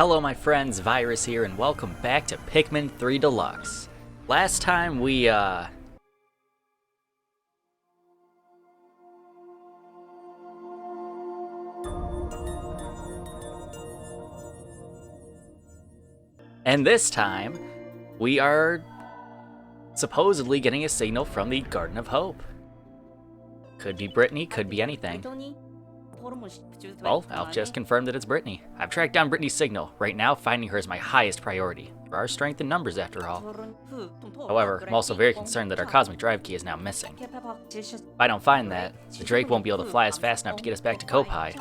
Hello my friends, Virus here, and welcome back to Pikmin 3 Deluxe. Last time we, and this time, we are supposedly getting a signal from the Garden of Hope. Could be Brittany, could be anything. Well, I've just confirmed that it's Brittany. I've tracked down Brittany's signal. Right now, finding her is my highest priority. There are strength in numbers after all. However, I'm also very concerned that our cosmic drive key is now missing. If I don't find that, the Drake won't be able to fly us fast enough to get us back to Kopai.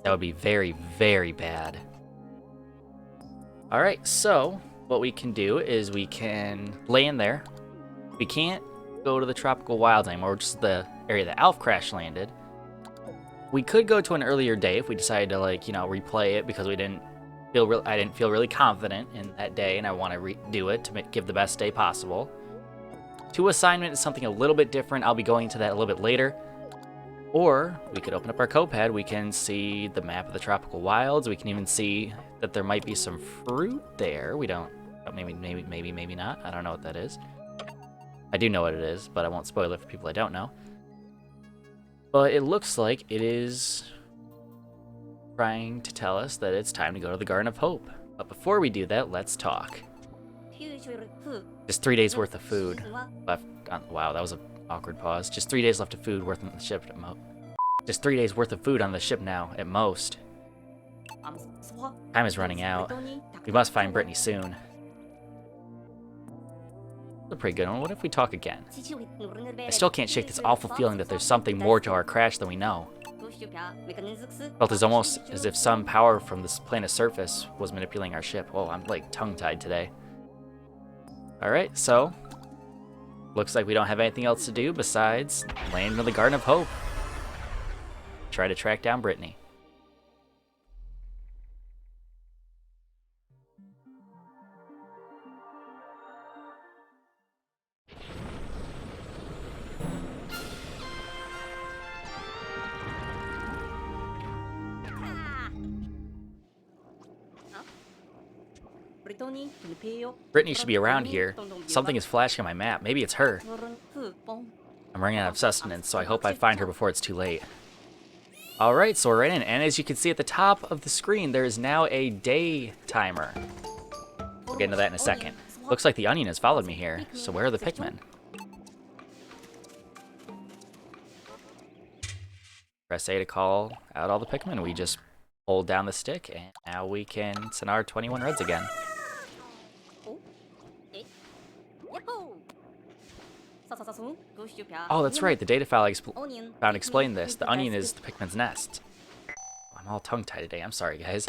That would be very, very bad. Alright, so what we can do is we can land there. We can't go to the Tropical Wilds anymore, which is the area that Alf crash landed. We could go to an earlier day if we decided to, like, replay it because I didn't feel really confident in that day, and I want to redo it to give the best day possible. 2 assignment is something a little bit different. I'll be going into that a little bit later. Or we could open up our copad. We can see the map of the Tropical Wilds. We can even see that there might be some fruit there. We don't. Maybe not. I don't know what that is. I do know what it is, but I won't spoil it for people I don't know. But it looks like it is trying to tell us that it's time to go to the Garden of Hope. But before we do that, let's talk. Just 3 days worth of food left. Wow, that was an awkward pause. Just 3 days left of food worth on the ship at most. Just 3 days worth of food on the ship now, at most. Time is running out. We must find Brittany soon. That's a pretty good one. What if we talk again? I still can't shake this awful feeling that there's something more to our crash than we know. Felt as almost as if some power from this planet's surface was manipulating our ship. Whoa, I'm like tongue-tied today. Alright, so looks like we don't have anything else to do besides land in the Garden of Hope. Try to track down Brittany. Brittany should be around here. Something is flashing on my map. Maybe it's her. I'm running out of sustenance, so I hope I find her before it's too late. Alright, so we're right in, and as you can see at the top of the screen, there is now a day timer. We'll get into that in a second. Looks like the onion has followed me here, so where are the Pikmin? Press A to call out all the Pikmin. We just hold down the stick, and now we can send our 21 reds again. Oh, that's right, the data file found explained this. The onion is the Pikmin's nest. I'm all tongue-tied today, I'm sorry guys.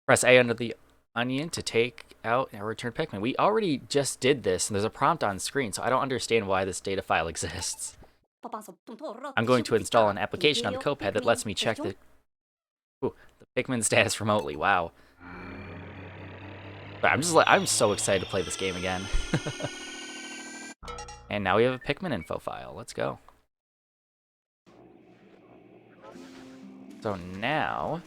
Press A under the onion to take out and return Pikmin. We already just did this, and there's a prompt on screen, so I don't understand why this data file exists. I'm going to install an application on the copad that lets me check the Pikmin status remotely. Wow. But I'm so excited to play this game again. And now we have a Pikmin info file. Let's go. So now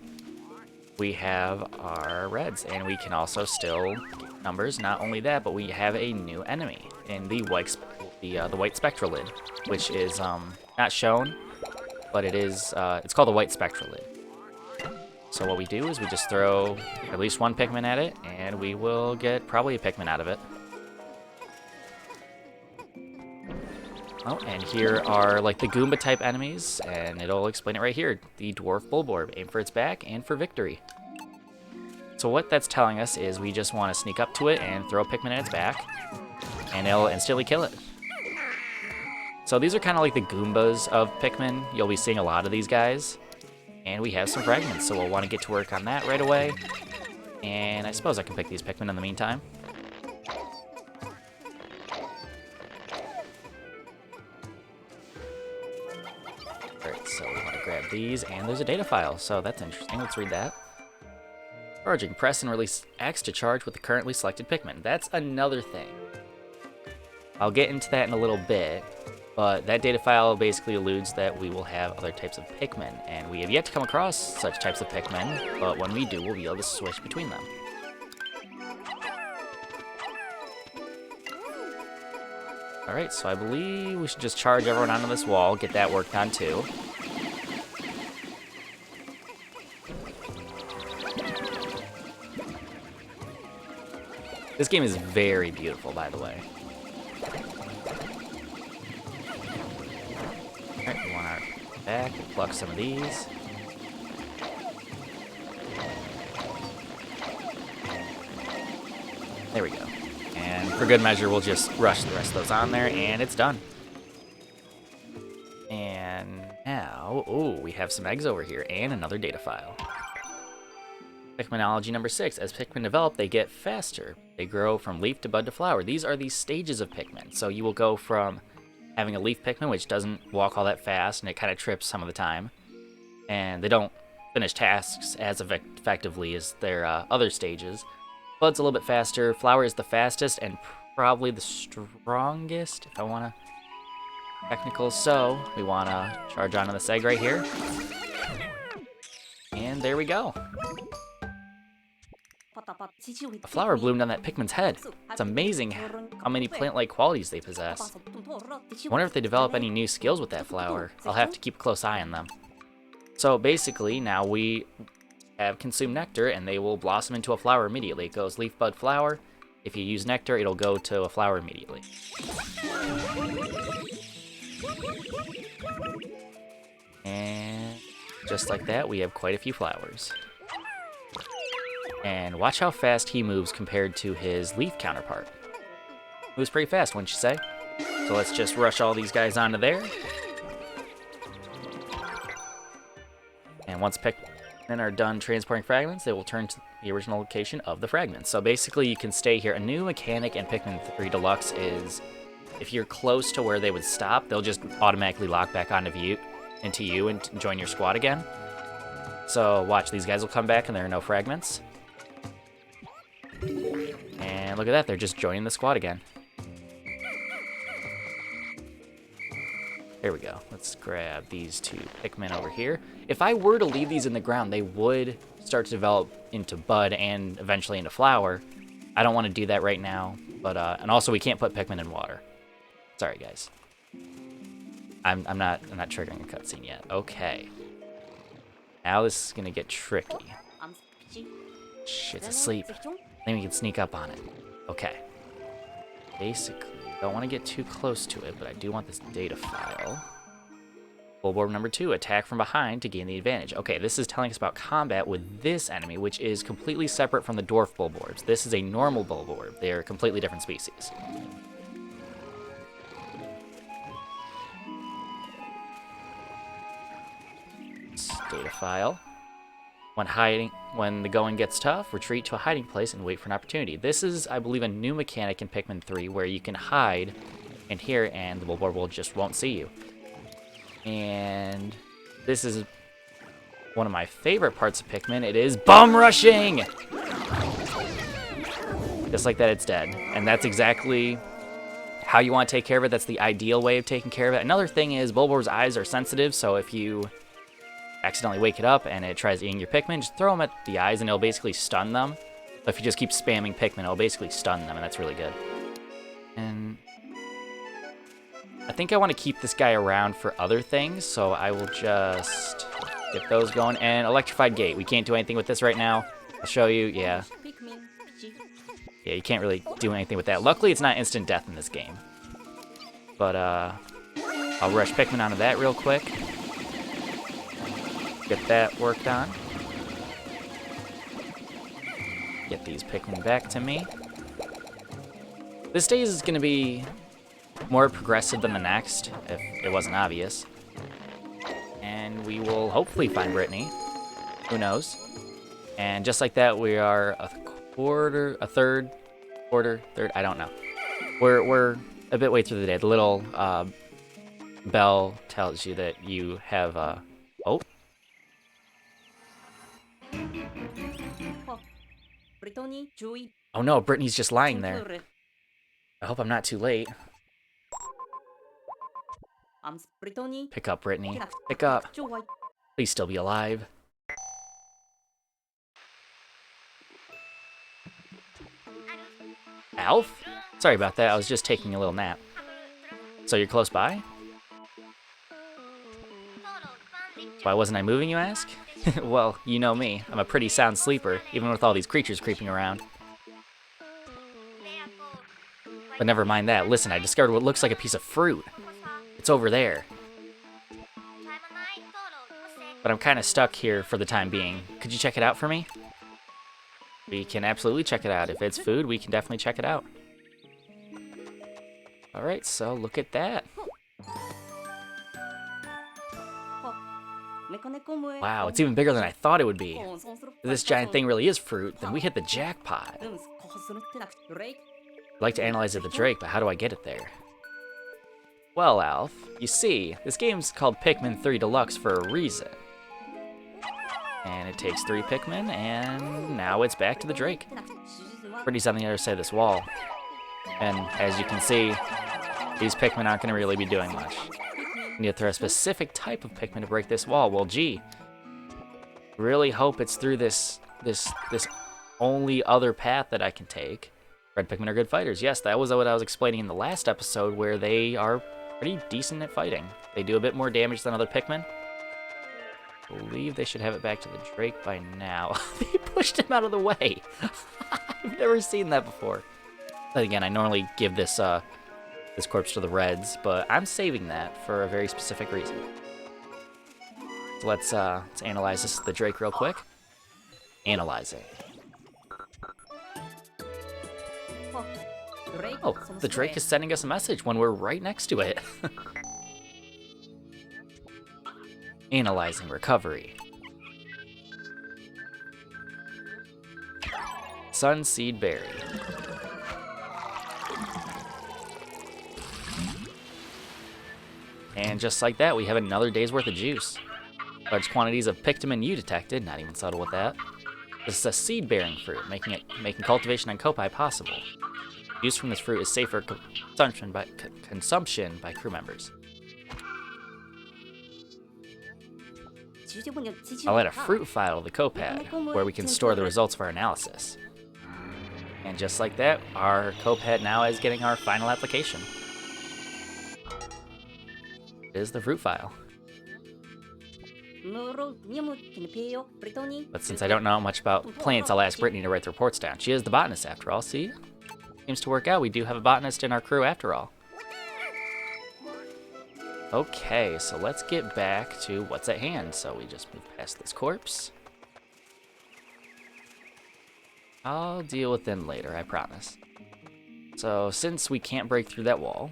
we have our reds, and we can also still get numbers. Not only that, but we have a new enemy in the white spectralid, which is not shown, but it is. It's called the white spectralid. So what we do is we just throw at least one Pikmin at it, and we will get probably a Pikmin out of it. Oh, and here are like the Goomba type enemies, and it'll explain it right here. The Dwarf Bulborb. Aim for its back and for victory. So what that's telling us is we just want to sneak up to it and throw a Pikmin at its back, and it'll instantly kill it. So these are kind of like the Goombas of Pikmin. You'll be seeing a lot of these guys. And we have some fragments, so we'll want to get to work on that right away. And I suppose I can pick these Pikmin in the meantime. Alright, so we want to grab these, and there's a data file, so that's interesting. Let's read that. Charging. Press and release X to charge with the currently selected Pikmin. That's another thing. I'll get into that in a little bit. But that data file basically alludes that we will have other types of Pikmin, and we have yet to come across such types of Pikmin, but when we do, we'll be able to switch between them. Alright, so I believe we should just charge everyone onto this wall, get that worked on too. This game is very beautiful, by the way. Alright, we want our back, we'll pluck some of these. There we go. And for good measure, we'll just rush the rest of those on there, and it's done. And now, oh, we have some eggs over here, and another data file. Pikminology number 6. As Pikmin develop, they get faster. They grow from leaf to bud to flower. These are the stages of Pikmin. So you will go from having a leaf Pikmin, which doesn't walk all that fast, and it kind of trips some of the time. And they don't finish tasks as effectively as their other stages. Bud's a little bit faster. Flower is the fastest and probably the strongest, if I want to technical. So we want to charge onto this egg right here. And there we go. A flower bloomed on that Pikmin's head. It's amazing how many plant-like qualities they possess. I wonder if they develop any new skills with that flower. I'll have to keep a close eye on them. So basically, now we have consumed nectar, and they will blossom into a flower immediately. It goes leaf, bud, flower. If you use nectar, it'll go to a flower immediately. And just like that, we have quite a few flowers. And watch how fast he moves compared to his leaf counterpart. Moves pretty fast, wouldn't you say? So let's just rush all these guys onto there. And once Pikmin are done transporting fragments, they will turn to the original location of the fragments. So basically, you can stay here. A new mechanic in Pikmin 3 Deluxe is if you're close to where they would stop, they'll just automatically lock back onto into you and join your squad again. So watch, these guys will come back and there are no fragments. And look at that, they're just joining the squad again. There we go. Let's grab these two Pikmin over here. If I were to leave these in the ground, they would start to develop into bud and eventually into flower. I don't want to do that right now, but and also we can't put Pikmin in water. Sorry, guys. I'm not triggering a cutscene yet. Okay. Now this is gonna get tricky. Shit's asleep. Then we can sneak up on it. Okay. Basically, don't want to get too close to it, but I do want this data file. Bulborb number 2, attack from behind to gain the advantage. Okay, this is telling us about combat with this enemy, which is completely separate from the dwarf Bulborbs. This is a normal Bulborb. They are completely different species. Data file. When the going gets tough, retreat to a hiding place and wait for an opportunity. This is, I believe, a new mechanic in Pikmin 3 where you can hide in here and the Bulborb just won't see you. And this is one of my favorite parts of Pikmin. It is bum rushing! Just like that, it's dead. And that's exactly how you want to take care of it. That's the ideal way of taking care of it. Another thing is Bulborb's eyes are sensitive, so if you accidentally wake it up and it tries eating your Pikmin, just throw them at the eyes and it'll basically stun them. But if you just keep spamming Pikmin, it'll basically stun them, and that's really good. And I think I want to keep this guy around for other things, so I will just get those going. And electrified gate. We can't do anything with this right now. I'll show you. Yeah. Yeah, you can't really do anything with that. Luckily, it's not instant death in this game. But I'll rush Pikmin onto that real quick. Get that worked on. Get these Pikmin back to me. This stage is going to be more progressive than the next, if it wasn't obvious. And we will hopefully find Brittany. Who knows? And just like that, we are a third, I don't know. We're a bit way through the day. The little bell tells you that you have oh. Oh no, Brittany's just lying there. I hope I'm not too late. Pick up, Brittany. Pick up. Please still be alive. Alf? Sorry about that, I was just taking a little nap. So you're close by? Why wasn't I moving, you ask? Well, you know me. I'm a pretty sound sleeper, even with all these creatures creeping around. But never mind that. Listen, I discovered what looks like a piece of fruit. It's over there. But I'm kind of stuck here for the time being. Could you check it out for me? We can absolutely check it out. If it's food, we can definitely check it out. Alright, so look at that. Wow, it's even bigger than I thought it would be. If this giant thing really is fruit, then we hit the jackpot. I'd like to analyze it with the Drake, but how do I get it there? Well, Alf, you see, this game's called Pikmin 3 Deluxe for a reason. And it takes 3 Pikmin, and now it's back to the Drake. Brittany's on the other side of this wall. And as you can see, these Pikmin aren't going to really be doing much. You need to throw a specific type of Pikmin to break this wall. Well, gee, really hope it's through this only other path that I can take. Red Pikmin are good fighters. Yes, that was what I was explaining in the last episode, where they are pretty decent at fighting. They do a bit more damage than other Pikmin. I believe they should have it back to the Drake by now. They pushed him out of the way. I've never seen that before. But again, I normally give this this corpse to the Reds, but I'm saving that for a very specific reason. So let's analyze this the Drake real quick. Analyzing. Oh, the Drake is sending us a message when we're right next to it. Analyzing recovery. Sunseed berry. And just like that, we have another day's worth of juice. Large quantities of Pikmin U detected, not even subtle with that. This is a seed-bearing fruit, making cultivation on Kopai possible. Use from this fruit is safe for consumption by crew members. I'll add a fruit file to the copad, where we can store the results of our analysis. And just like that, our copad now is getting our final application. It is the fruit file. But since I don't know much about plants, I'll ask Brittany to write the reports down. She is the botanist after all, see? Seems to work out. We do have a botanist in our crew after all. Okay, so let's get back to what's at hand. So we just move past this corpse. I'll deal with them later, I promise. So since we can't break through that wall,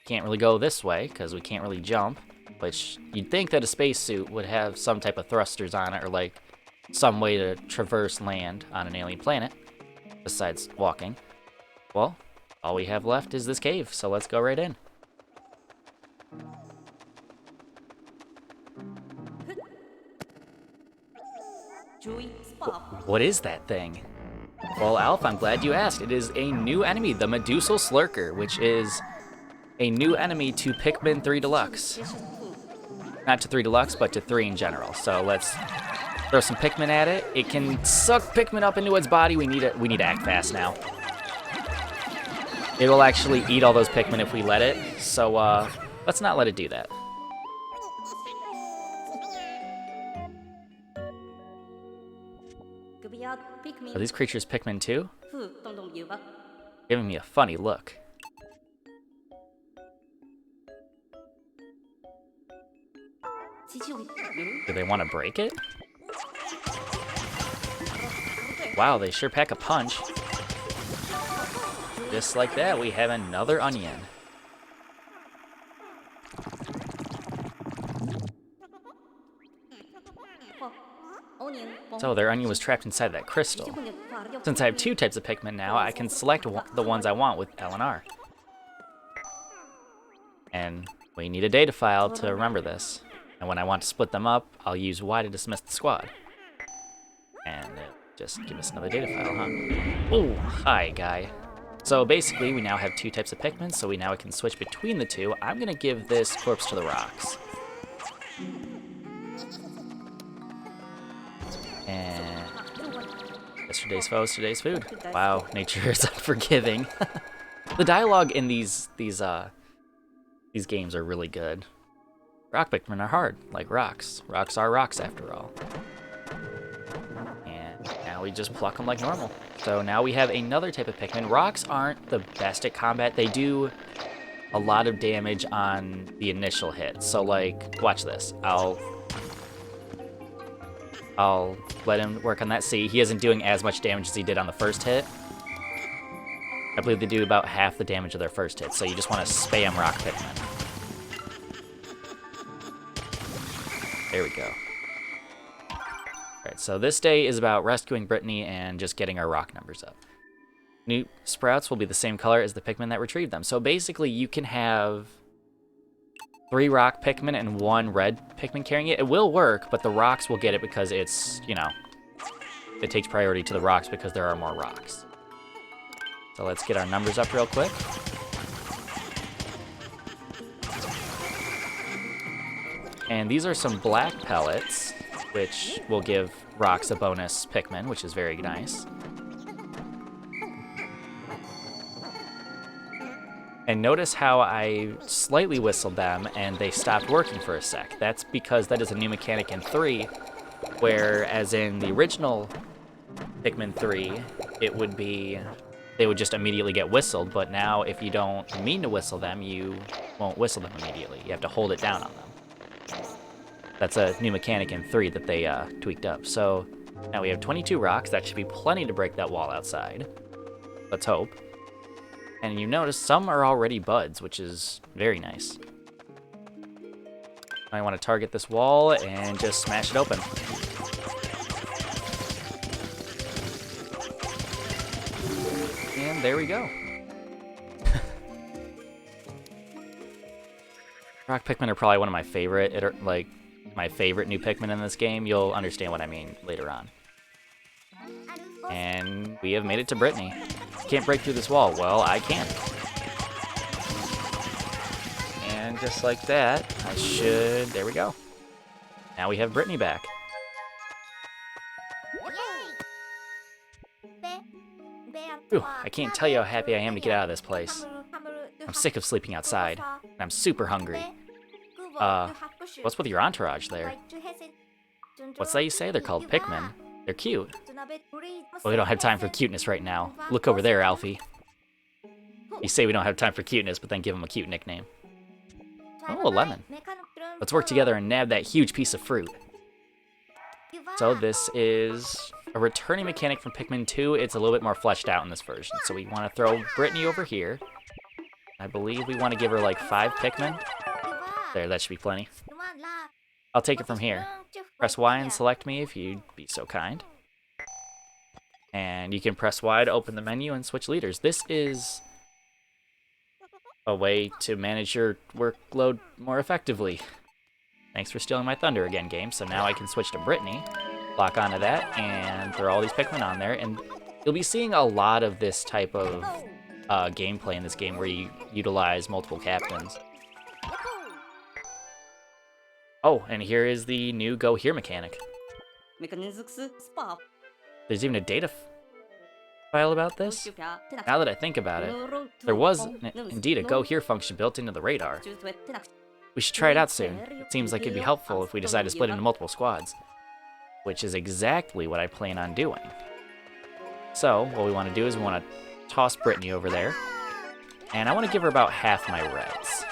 can't really go this way because we can't really jump, which you'd think that a spacesuit would have some type of thrusters on it or like some way to traverse land on an alien planet besides walking. Well, all we have left is this cave, so let's go right in. What is that thing? Well, Alf, I'm glad you asked. It is a new enemy, the Medusal Slurker, which is a new enemy to Pikmin 3 Deluxe. Not to 3 Deluxe, but to 3 in general. So let's throw some Pikmin at it. It can suck Pikmin up into its body. We need to act fast now. It will actually eat all those Pikmin if we let it. So let's not let it do that. Are these creatures Pikmin too? Giving me a funny look. Do they want to break it? Wow, they sure pack a punch. Just like that, we have another onion. So their onion was trapped inside that crystal. Since I have 2 types of Pikmin now, I can select the ones I want with L and R. And we need a data file to remember this. And when I want to split them up, I'll use Y to dismiss the squad. And just give us another data file, huh? Oh, hi, guy. So basically, we now have two types of Pikmin, so we now can switch between the two. I'm gonna give this corpse to the rocks. And yesterday's foe is today's food. Wow, nature is unforgiving. The dialogue in these games are really good. Rock Pikmin are hard, like rocks. Rocks are rocks after all. And now we just pluck them like normal. So now we have another type of Pikmin. Rocks aren't the best at combat. They do a lot of damage on the initial hit. So like, watch this. I'll let him work on that. See, he isn't doing as much damage as he did on the first hit. I believe they do about half the damage of their first hit, so you just want to spam Rock Pikmin. There we go. Alright, so this day is about rescuing Brittany and just getting our rock numbers up. New sprouts will be the same color as the Pikmin that retrieved them. So basically, you can have 3 rock Pikmin and 1 red Pikmin carrying it. It will work, but the rocks will get it because it's, you know, it takes priority to the rocks because there are more rocks. So let's get our numbers up real quick. And these are some black pellets, which will give rocks a bonus Pikmin, which is very nice. And notice how I slightly whistled them and they stopped working for a sec. That's because that is a new mechanic in 3, whereas in the original Pikmin 3, it would be, they would just immediately get whistled, but now if you don't mean to whistle them, you won't whistle them immediately. You have to hold it down on them. That's a new mechanic in 3 that they tweaked up. So now we have 22 rocks. That should be plenty to break that wall outside. Let's hope. And you notice some are already buds, which is very nice. I want to target this wall and just smash it open. And there we go. Rock Pikmin are probably one of my favorite, my favorite new Pikmin in this game. You'll understand what I mean later on. And we have made it to Brittany. Can't break through this wall. Well, I can. And just like that, I should... There we go. Now we have Brittany back. Whew, I can't tell you how happy I am to get out of this place. I'm sick of sleeping outside, and I'm super hungry. What's with your entourage there? What's that you say? They're called Pikmin. They're cute. Well, we don't have time for cuteness right now. Look over there, Alfie. You say we don't have time for cuteness, but then give him a cute nickname. Oh, a lemon. Let's work together and nab that huge piece of fruit. So this is a returning mechanic from Pikmin 2. It's a little bit more fleshed out in this version. So we want to throw Brittany over here. I believe we want to give her like 5 Pikmin. There, that should be plenty. I'll take it from here. Press Y and select me if you'd be so kind. And you can press Y to open the menu and switch leaders. This is a way to manage your workload more effectively. Thanks for stealing my thunder again, game. So now I can switch to Brittany, lock onto that, and throw all these Pikmin on there. And you'll be seeing a lot of this type of gameplay in this game where you utilize multiple captains. Oh, and here is the new Go Here mechanic. There's even a data file about this? Now that I think about it, there was indeed a Go Here function built into the radar. We should try it out soon. It seems like it'd be helpful if we decide to split into multiple squads, which is exactly what I plan on doing. So, what we want to do is we want to toss Brittany over there, and I want to give her about half my reds.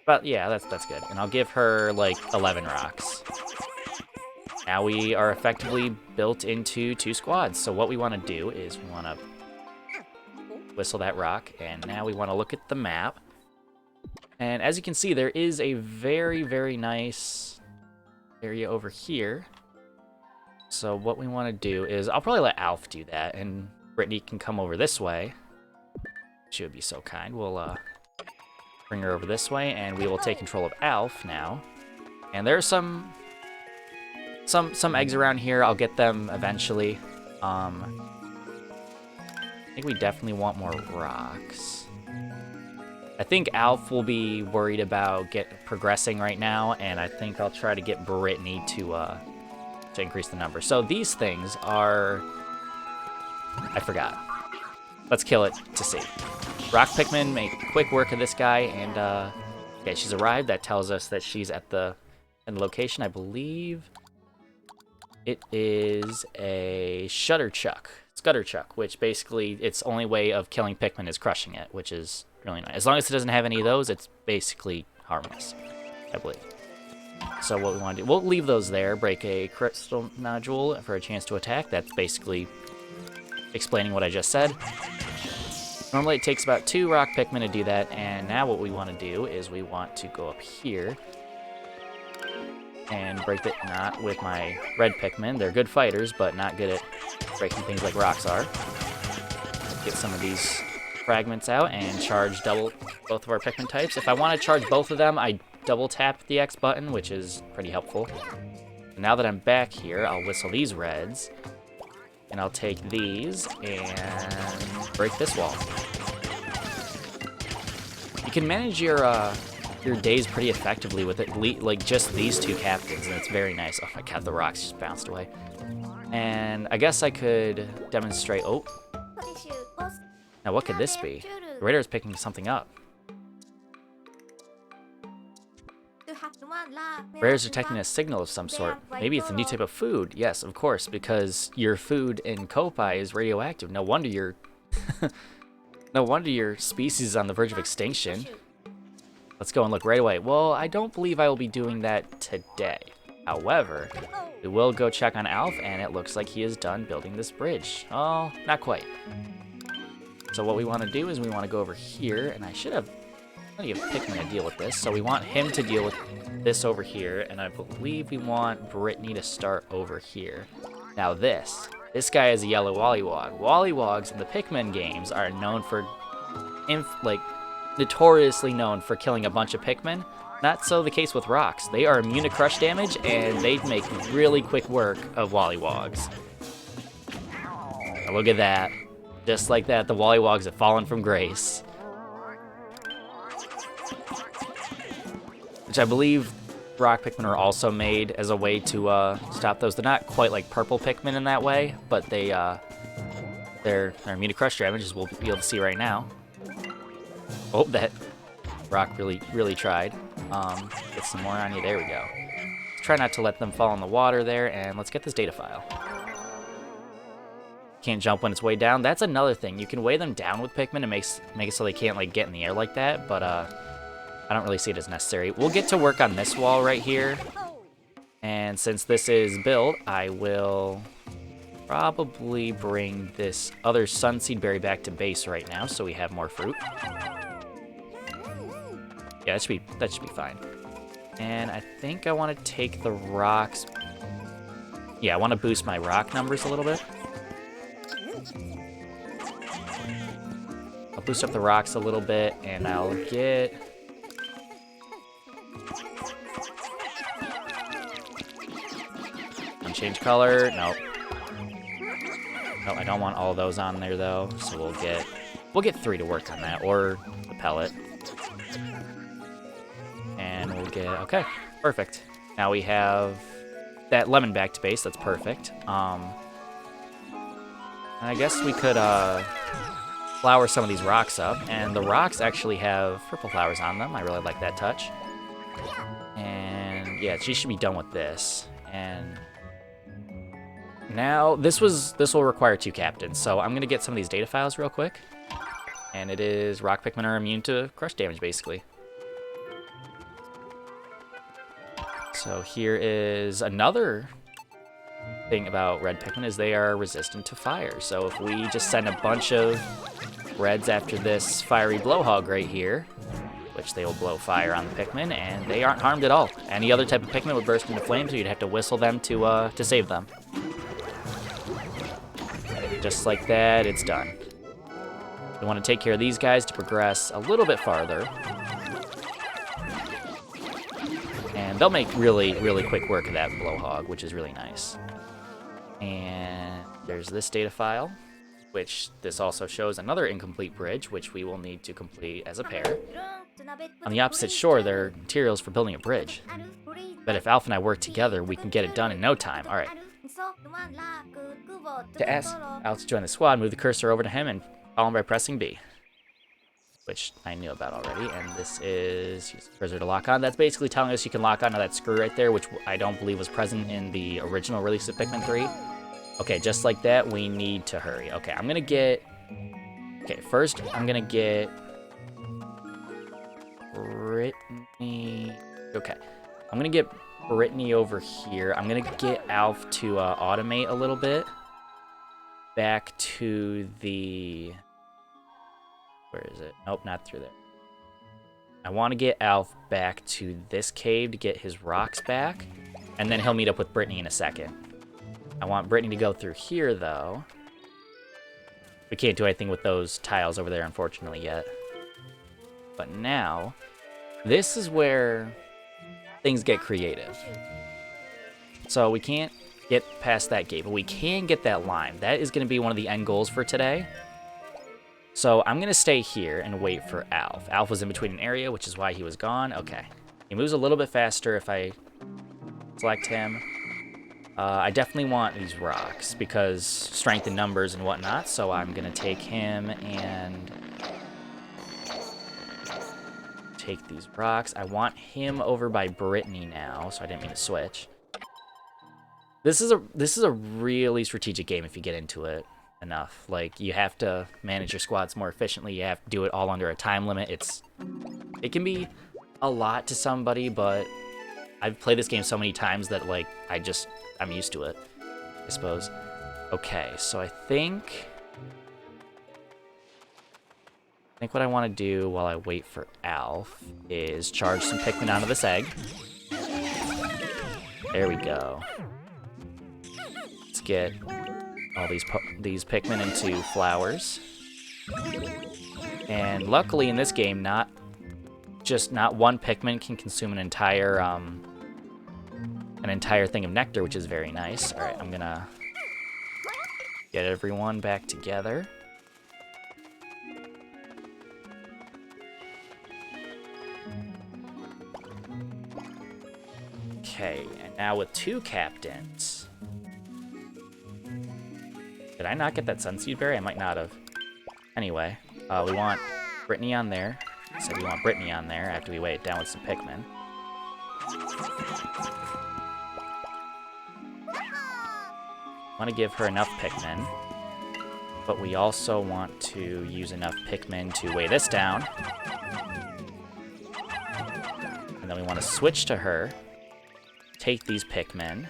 But yeah, that's good. And I'll give her like 11 rocks. Now we are effectively built into 2 squads. So what we want to do is we want to whistle that rock, and now we want to look at the map. And as you can see, there is a very, very nice area over here. So what we want to do is, I'll probably let Alf do that, and Brittany can come over this way. She would be so kind. We'll bring her over this way, and we will take control of Alf now. And there's some eggs around here. I'll get them eventually. I think we definitely want more rocks. I think Alf will be worried about progressing right now, and I think I'll try to get Brittany to increase the number. So these things are... I forgot. Let's kill it to see. Rock Pikmin make quick work of this guy, and okay, she's arrived. That tells us that she's at the location. I believe it is a Shutterchuck, which basically its only way of killing Pikmin is crushing it, which is really nice. As long as it doesn't have any of those, it's basically harmless, I believe. So what we want to do, we'll leave those there. Break a crystal nodule for a chance to attack. That's basically explaining what I just said. Normally it takes about 2 rock Pikmin to do that, and now what we want to do is we want to go up here and break it, not with my red Pikmin. They're good fighters, but not good at breaking things like rocks are. Get some of these fragments out and charge both of our Pikmin types. If I want to charge both of them, I double tap the X button, which is pretty helpful. Now that I'm back here, I'll whistle these reds. And I'll take these and break this wall. You can manage your days pretty effectively with like just these 2 captains, and it's very nice. Oh my god, the rocks just bounced away. And I guess I could demonstrate. Oh, now what could this be? The radar is picking something up. Radar is detecting a signal of some sort. Maybe it's a new type of food. Yes, of course, because your food in Kopai is radioactive. No wonder you're... no wonder your species is on the verge of extinction. Let's go and look right away. Well, I don't believe I will be doing that today. However, we will go check on Alf, and it looks like he is done building this bridge. Oh, not quite. So what we want to do is we want to go over here, and I should have plenty of Pikmin to deal with this. So we want him to deal with this over here, and I believe we want Brittany to start over here. Now this guy is a yellow Wollywog. Wollywogs in the Pikmin games are known for, notoriously known for killing a bunch of Pikmin. Not so the case with rocks. They are immune to crush damage, and they make really quick work of Wollywogs. Now look at that. Just like that, the Wollywogs have fallen from grace. Which I believe rock Pikmin are also made as a way to stop those. They're not quite like purple Pikmin in that way, but they're immune to crush damage, as we'll be able to see right now. Oh, that rock really tried. Get some more on you. There we go. Let's try not to let them fall in the water there, and let's get this data file. Can't jump when it's way down. That's another thing. You can weigh them down with Pikmin and make it so they can't like get in the air like that, but I don't really see it as necessary. We'll get to work on this wall right here. And since this is built, I will probably bring this other Sunseed Berry back to base right now so we have more fruit. Yeah, that should be fine. And I think I want to take the rocks. Yeah, I want to boost my rock numbers a little bit. I'll boost up the rocks a little bit, and I'll get... Change color. Nope. No, I don't want all those on there though. So we'll get 3 to work on that, or the pellet. And we'll get okay, perfect. Now we have that lemon back to base. That's perfect. And I guess we could flower some of these rocks up, and the rocks actually have purple flowers on them. I really like that touch. And yeah, she should be done with this. And now, this will require 2 captains, so I'm going to get some of these data files real quick. And it is rock Pikmin are immune to crush damage, basically. So here is another thing about red Pikmin, is they are resistant to fire. So if we just send a bunch of reds after this fiery blowhog right here, which they will blow fire on the Pikmin, and they aren't harmed at all. Any other type of Pikmin would burst into flames, so you'd have to whistle them to save them. Just like that, it's done. We want to take care of these guys to progress a little bit farther. And they'll make really quick work of that blowhog, which is really nice. And there's this data file. which this also shows another incomplete bridge, which we will need to complete as a pair. On the opposite shore, there are materials for building a bridge. But if Alf and I work together, we can get it done in no time. All right. To ask Alf to join the squad, move the cursor over to him and follow him by pressing B, which I knew about already. And this is use the cursor to lock on. That's basically telling us you can lock onto that screw right there, which I don't believe was present in the original release of Pikmin 3. Okay, just like that, we need to hurry. Okay, I'm gonna get... Okay, first I'm gonna get... Brittany... Okay, I'm gonna get Brittany over here. I'm gonna get Alf to automate a little bit. Back to the... Where is it? Nope, not through there. I want to get Alf back to this cave to get his rocks back. And then he'll meet up with Brittany in a second. I want Brittany to go through here, though. We can't do anything with those tiles over there, unfortunately, yet. But now, this is where things get creative. So we can't get past that gate, but we can get that lime. That is going to be one of the end goals for today. So I'm going to stay here and wait for Alf. Alf was in between an area, which is why he was gone. Okay. He moves a little bit faster if I select him. I definitely want these rocks because strength in numbers and whatnot. So I'm going to take him and take these rocks. I want him over by Brittany now, so I didn't mean to switch. This is a really strategic game if you get into it enough. Like, you have to manage your squads more efficiently. You have to do it all under a time limit. It can be a lot to somebody, but I've played this game so many times that, like, I'm used to it, I suppose. Okay, so I think what I want to do while I wait for Alf is charge some Pikmin onto this egg. There we go. Let's get all these Pikmin into flowers. And luckily in this game, not one Pikmin can consume an entire thing of nectar, which is very nice. All right, I'm gonna get everyone back together. Okay, and now with 2 captains. Did I not get that Sunseed Berry? I might not have. Anyway, we want Brittany on there. So we want Brittany on there after we weigh it down with some Pikmin. Want to give her enough Pikmin, but we also want to use enough Pikmin to weigh this down. And then we want to switch to her, take these Pikmin,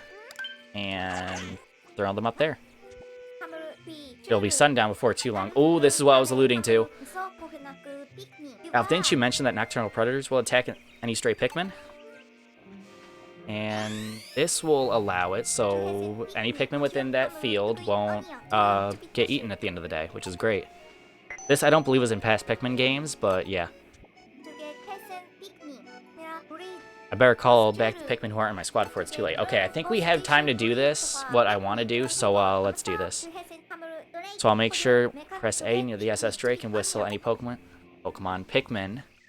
and throw them up there. It'll be sundown before too long. Oh, this is what I was alluding to. Alf, didn't you mention that nocturnal predators will attack any stray Pikmin? And this will allow it, so any Pikmin within that field won't get eaten at the end of the day, which is great. This I don't believe was in past Pikmin games, but yeah. I better call back the Pikmin who aren't in my squad before it's too late. Okay, I think we have time to do this, what I want to do, so let's do this. So I'll make sure, press A near the SS Drake and whistle any Pikmin.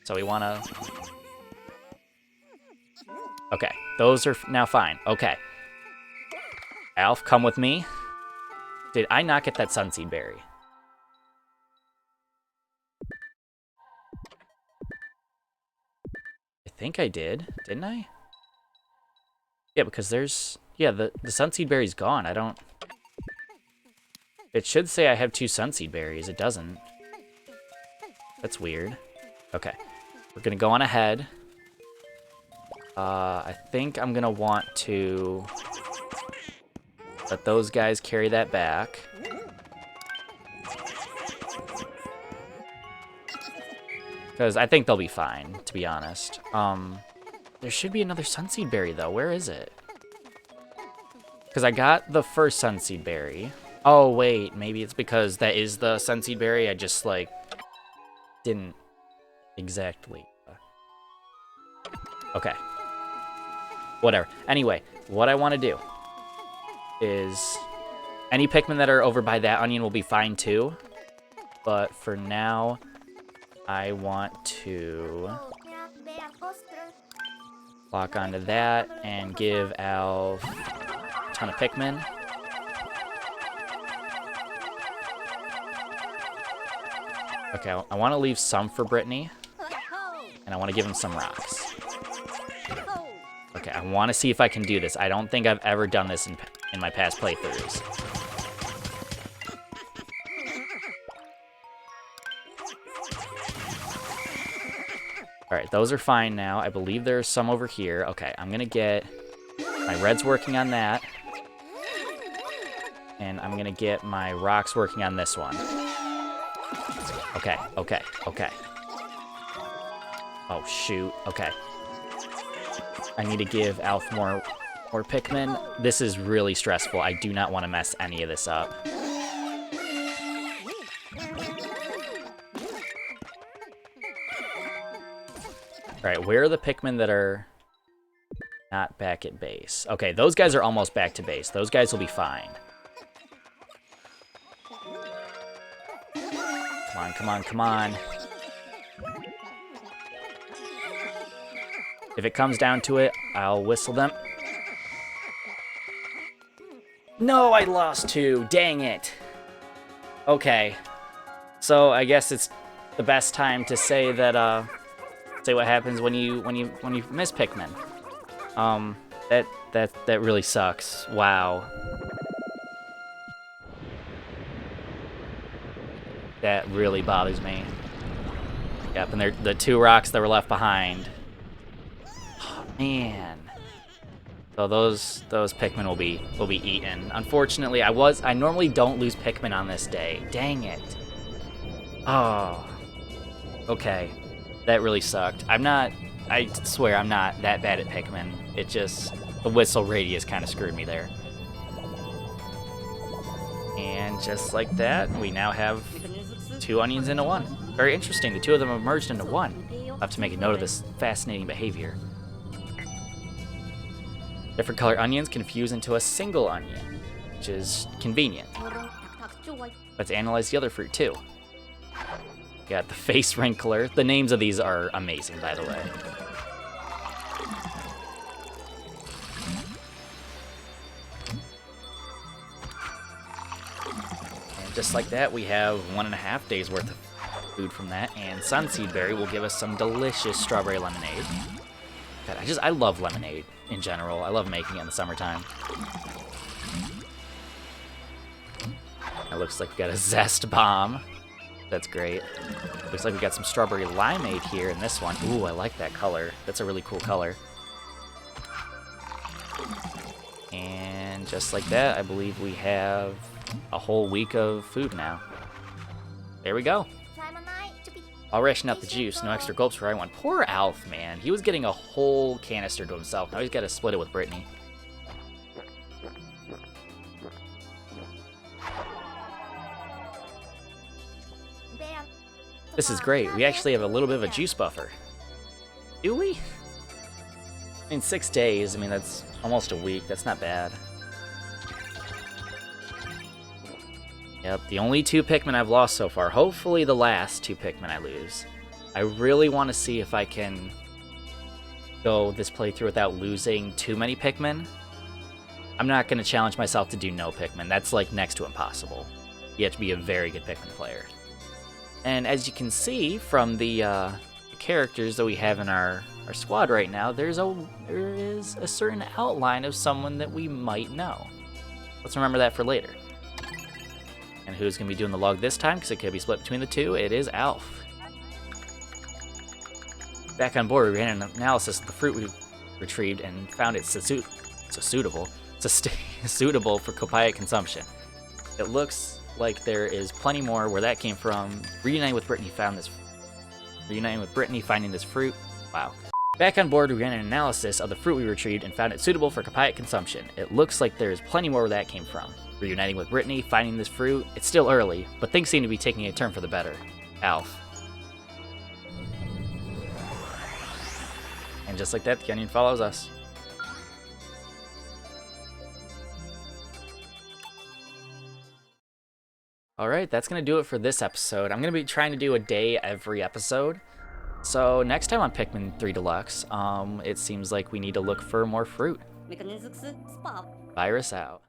So we want to... Okay, those are now fine. Okay. Alf, come with me. Did I not get that Sunseed Berry? I think I did. Didn't I? Yeah, because there's... Yeah, the Sunseed Berry's gone. I don't... It should say I have 2 Sunseed Berries. It doesn't. That's weird. Okay. We're going to go on ahead. I think I'm going to want to let those guys carry that back. Because I think they'll be fine, to be honest. There should be another Sunseed Berry, though. Where is it? Because I got the first Sunseed Berry. Oh, wait. Maybe it's because that is the Sunseed Berry. I just, like, didn't exactly. Okay. Whatever. Anyway, what I want to do is Any Pikmin that are over by that onion will be fine too. But for now, I want to lock onto that and give Alf a ton of Pikmin. Okay, I want to leave some for Brittany, and I want to give him some rocks. Okay, I want to see if I can do this. I don't think I've ever done this in my past playthroughs. Alright, those are fine now. I believe there's some over here. Okay, I'm gonna get my reds working on that. And I'm gonna get my rocks working on this one. Okay, okay, okay. Oh, shoot. Okay. I need to give Alf more Pikmin. This is really stressful. I do not want to mess any of this up. Alright, where are the Pikmin that are not back at base? Okay, those guys are almost back to base. Those guys will be fine. Come on, come on, come on. If it comes down to it, I'll whistle them. No, I lost 2. Dang it. Okay. So I guess it's the best time to say that say what happens when you miss Pikmin. That really sucks. Wow. That really bothers me. Yep, and they're the 2 rocks that were left behind. Oh, man. So those Pikmin will be eaten. Unfortunately, I normally don't lose Pikmin on this day. Dang it. Oh. Okay. That really sucked. I swear I'm not that bad at Pikmin. It just, the whistle radius kind of screwed me there. And just like that, we now have 2 onions into 1. Very interesting, the 2 of them have merged into 1. I'll have to make a note of this fascinating behavior. Different color onions can fuse into a single onion, which is convenient. Let's analyze the other fruit too. Got the face wrinkler. The names of these are amazing, by the way. And just like that, we have 1.5 days worth of food from that, and Sunseed Berry will give us some delicious strawberry lemonade. God, I love lemonade in general. I love making it in the summertime. It looks like we got a zest bomb. That's great. Looks like we got some strawberry limeade here in this one. Ooh, I like that color. That's a really cool color. And just like that, I believe we have a whole week of food now. There we go. I'll ration out the juice. No extra gulps for everyone. Poor Alf, man. He was getting a whole canister to himself. Now he's got to split it with Brittany. This is great. We actually have a little bit of a juice buffer. Do we? I mean, 6 days. I mean, that's almost a week. That's not bad. Yep, the only 2 Pikmin I've lost so far. Hopefully the last 2 Pikmin I lose. I really want to see if I can go this playthrough without losing too many Pikmin. I'm not going to challenge myself to do no Pikmin. That's like next to impossible. You have to be a very good Pikmin player. And as you can see from the characters that we have in our squad right now, there is a certain outline of someone that we might know. Let's remember that for later. And who's going to be doing the log this time, because it could be split between the 2, it is Alf. Back on board, we ran an analysis of the fruit we retrieved and found it's suitable for copiate consumption. It looks like there is plenty more where that came from. Reuniting with Brittany, finding this fruit. Wow. Back on board, we ran an analysis of the fruit we retrieved and found it suitable for copiate consumption. It looks like there is plenty more where that came from. Reuniting with Brittany, finding this fruit. It's still early, but things seem to be taking a turn for the better. Alf. And just like that, the onion follows us. Alright, that's going to do it for this episode. I'm going to be trying to do a day every episode. So next time on Pikmin 3 Deluxe, it seems like we need to look for more fruit. Virus out.